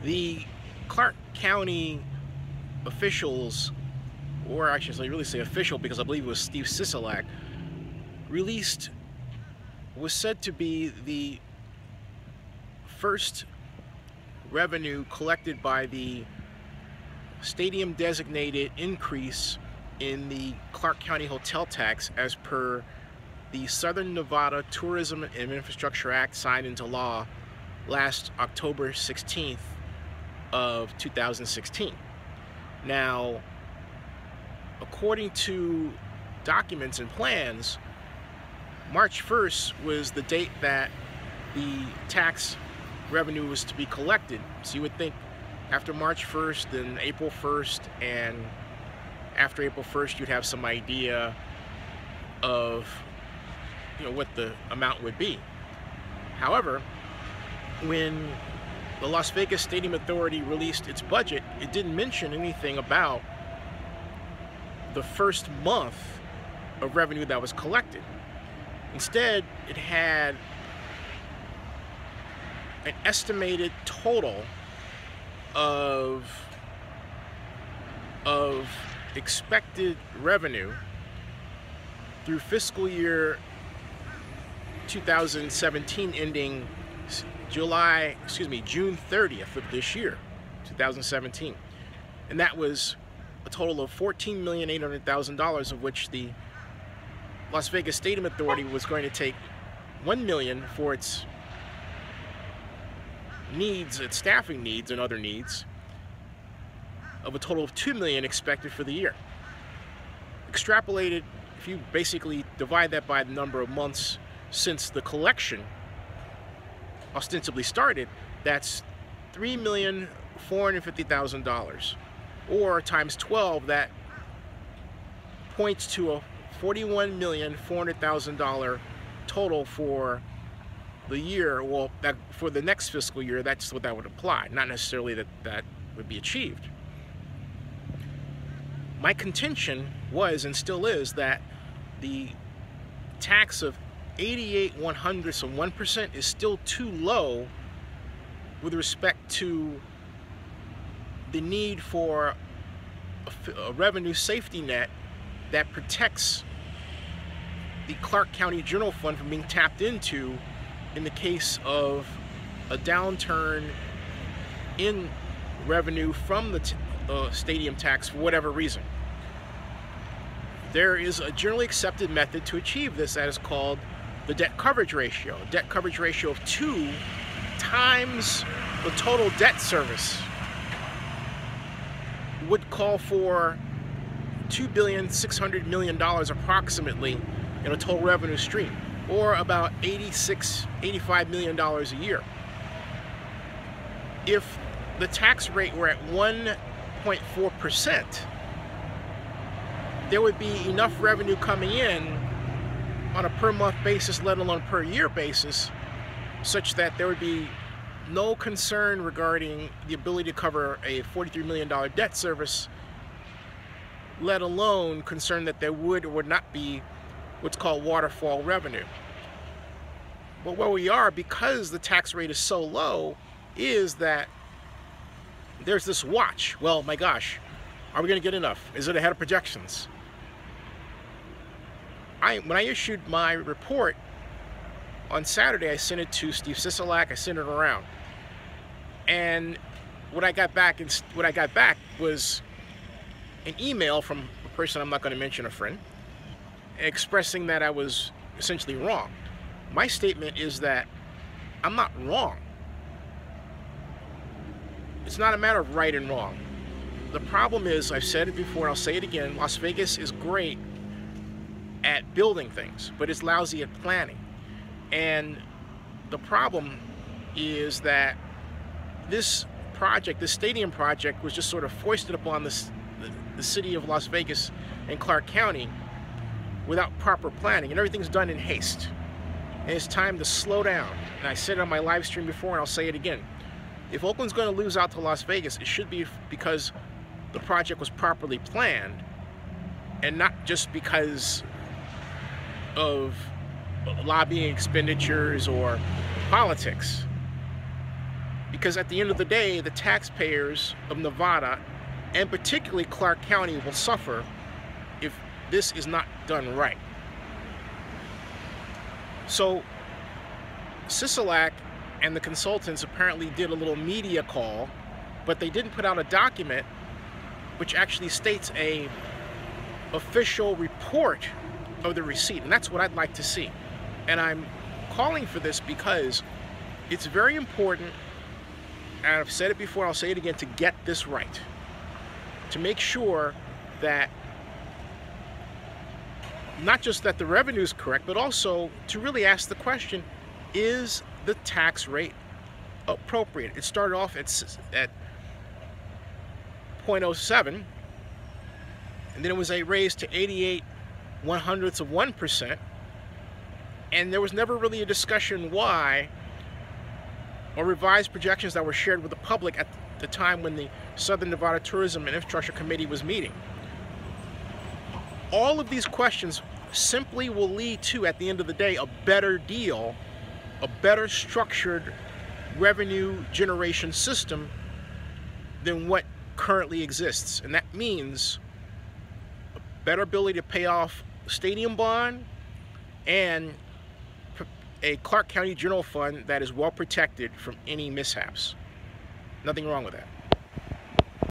The Clark County officials, or I should really say official because I believe it was Steve Sisolak, was said to be the first revenue collected by the stadium designated increase in the Clark County hotel tax as per the Southern Nevada Tourism and Infrastructure Act signed into law last October 16th of 2016. Now, according to documents and plans, March 1st was the date that the tax revenue was to be collected. So you would think after March 1st, then April 1st, and after April 1st, you'd have some idea of what the amount would be. However, when the Las Vegas Stadium Authority released its budget, it didn't mention anything about the first month of revenue that was collected. Instead, it had an estimated total of expected revenue through fiscal year 2017 ending June 30th of this year, 2017. And that was a total of $14,800,000, of which the Las Vegas Stadium Authority was going to take $1 million for its needs, its staffing needs and other needs, of a total of $2 million expected for the year. Extrapolated, if you basically divide that by the number of months since the collection ostensibly started, that's $3,450,000, or times 12, that points to a $41,400,000 total for the year. Well, that for the next fiscal year, that's what that would apply. Not necessarily that that would be achieved. My contention was, and still is, that the tax of 88/100% is still too low with respect to the need for a revenue safety net that protects the Clark County General Fund from being tapped into in the case of a downturn in revenue from the stadium tax for whatever reason. There is a generally accepted method to achieve this that is called the debt coverage ratio. A debt coverage ratio of 2 times the total debt service would call for $2,600,000,000 approximately in a total revenue stream, or about $85 million a year. If the tax rate were at 1.4%, there would be enough revenue coming in on a per month basis, let alone per year basis, such that there would be no concern regarding the ability to cover a $43 million debt service, let alone concern that there would or would not be what's called waterfall revenue. But where we are, because the tax rate is so low, is that there's this watch. Well, my gosh, are we going to get enough? Is it ahead of projections? When I issued my report on Saturday, I sent it to Steve Sisolak. I sent it around, and what I got back was an email from a person I'm not going to mention, a friend, expressing that I was essentially wrong. My statement is that I'm not wrong. It's not a matter of right and wrong. The problem is, I've said it before and I'll say it again, Las Vegas is great at building things, but it's lousy at planning. And the problem is that this project, this stadium project, was just sort of foisted upon the city of Las Vegas and Clark County without proper planning, and everything's done in haste. And it's time to slow down. And I said it on my live stream before, and I'll say it again. If Oakland's going to lose out to Las Vegas, it should be because the project was properly planned, and not just because of lobbying expenditures or politics. Because at the end of the day, the taxpayers of Nevada, and particularly Clark County, will suffer if this is not done right. So Sisolak and the consultants apparently did a little media call, but they didn't put out a document which actually states a official report of the receipt, and that's what I'd like to see. And I'm calling for this because it's very important, and I've said it before, I'll say it again, to get this right, to make sure that not just that the revenue is correct, but also to really ask the question, is the tax rate appropriate? It started off at 0.07, and then it was raised to 88/100%, and there was never really a discussion why, or revised projections that were shared with the public at the time when the Southern Nevada Tourism and Infrastructure Committee was meeting. All of these questions simply will lead to, at the end of the day, a better deal, a better structured revenue generation system than what currently exists. And that means a better ability to pay off stadium bond and a Clark County general fund that is well protected from any mishaps. Nothing wrong with that.